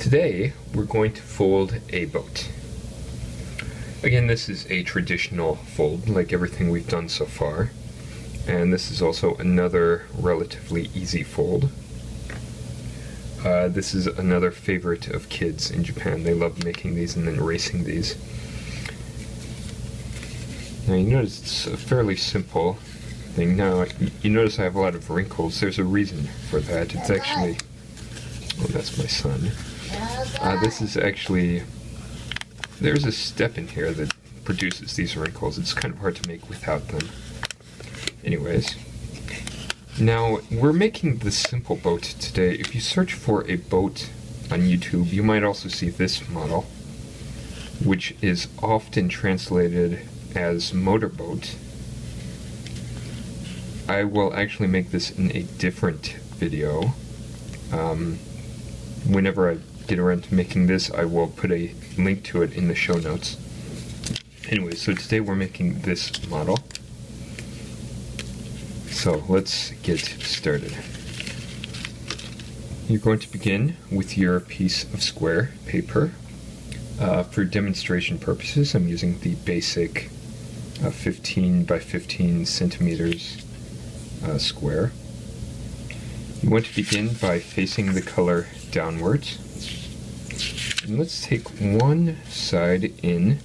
Today we're going to fold a boat. Again, this is a traditional fold like everything we've done so far, and this is also another relatively easy fold. This is another favorite of kids in Japan. They love making these and then racing these. Now you notice it's a fairly simple thing. Now you notice I have a lot of wrinkles. There's a reason for that. It's actually... Oh, that's my son. This is actually... There's a step in here that produces these wrinkles. It's kind of hard to make without them. Anyways. Now, we're making the simple boat today. If you search for a boat on YouTube, you might also see this model, which is often translated as motorboat. I will actually make this in a different video. Whenever I get around to making this, I will put a link to it in the show notes. Anyway, so today we're making this model. So let's get started. You're going to begin with your piece of square paper. For demonstration purposes, I'm using the basic 15 by 15 centimeters square. You want to begin by facing the color downwards. And let's take one side in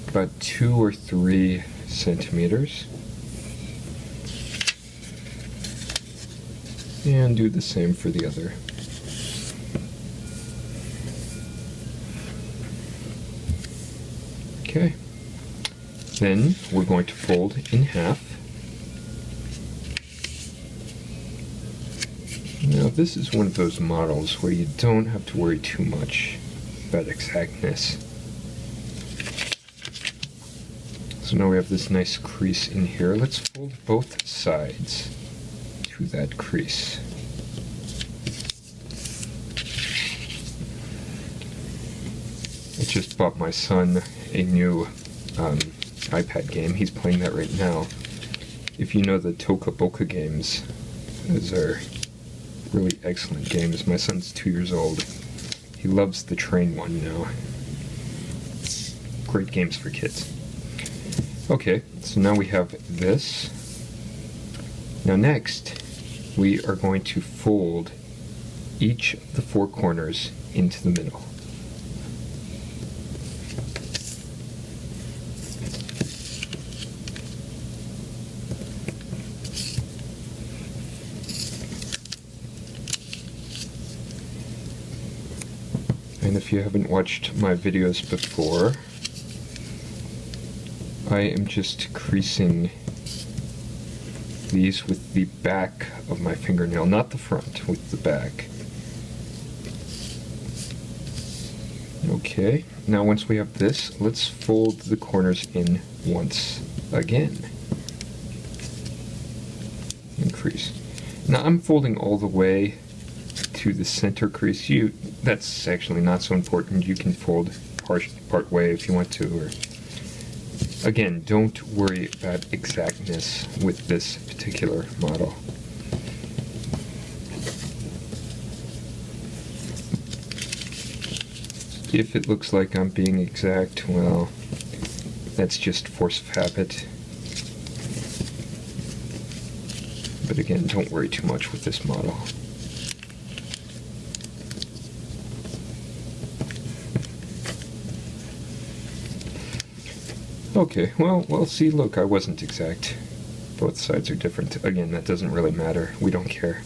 about 2 or 3 centimeters. And do the same for the other. Okay. Then we're going to fold in half. Now this is one of those models where you don't have to worry too much about exactness. So now we have this nice crease in here. Let's fold both sides to that crease. I just bought my son a new iPad game. He's playing that right now. If you know the Toka Boka games, those are really excellent games. My son's 2 years old. He loves the train one now. Great games for kids. Okay, so now we have this. Now next, we are going to fold each of the 4 corners into the middle. And if you haven't watched my videos before, I am just creasing these with the back of my fingernail, not the front, with the back. Okay, now once we have this, let's fold the corners in once again. And crease. Now I'm folding all the way to the center crease. That's actually not so important. You can fold part way if you want to. Or again, don't worry about exactness with this particular model. If it looks like I'm being exact, well, that's just force of habit. But again, don't worry too much with this model. Okay, well, see, look, I wasn't exact. Both sides are different. Again, that doesn't really matter. We don't care.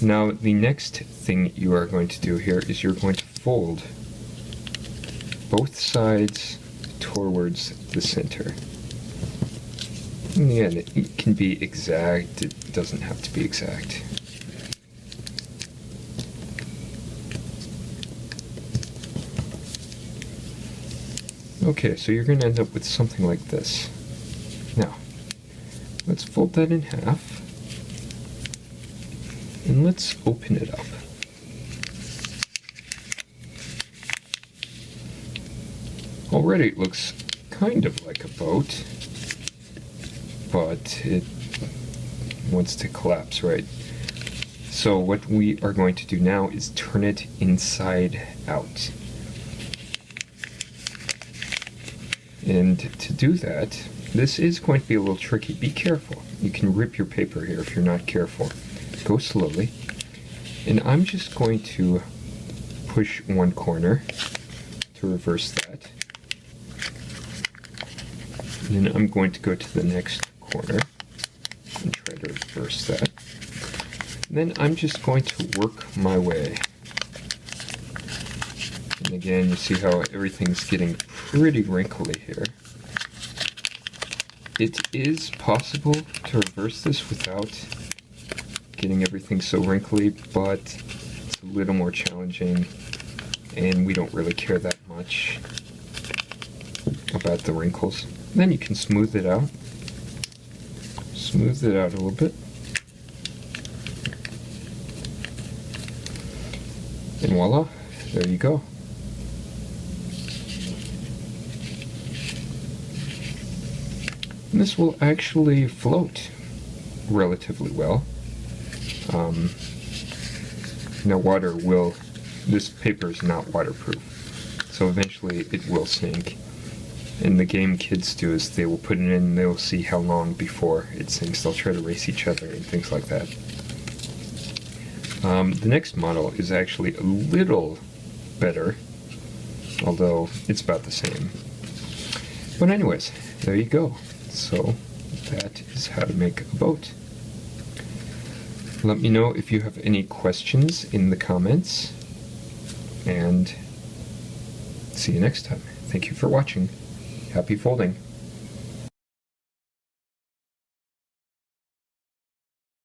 Now, the next thing you are going to do here is you're going to fold both sides towards the center. And again, it can be exact. It doesn't have to be exact. Okay, so you're going to end up with something like this. Now, let's fold that in half, and let's open it up. Already it looks kind of like a boat, but it wants to collapse, right? So what we are going to do now is turn it inside out. And to do that, this is going to be a little tricky. Be careful. You can rip your paper here if you're not careful. Go slowly. And I'm just going to push one corner to reverse that. And then I'm going to go to the next corner and try to reverse that. And then I'm just going to work my way. And again, you see how everything's getting pretty wrinkly here. It is possible to reverse this without getting everything so wrinkly, but it's a little more challenging, and we don't really care that much about the wrinkles. And then you can smooth it out. Smooth it out a little bit. And voila, there you go. And this will actually float relatively well. Now this paper is not waterproof, so eventually it will sink. And the game kids do is they will put it in and they will see how long before it sinks. They'll try to race each other and things like that. The next model is actually a little better, although it's about the same. But anyways, there you go. So that is how to make a boat. Let me know if you have any questions in the comments, and see you next time. Thank you for watching. Happy folding.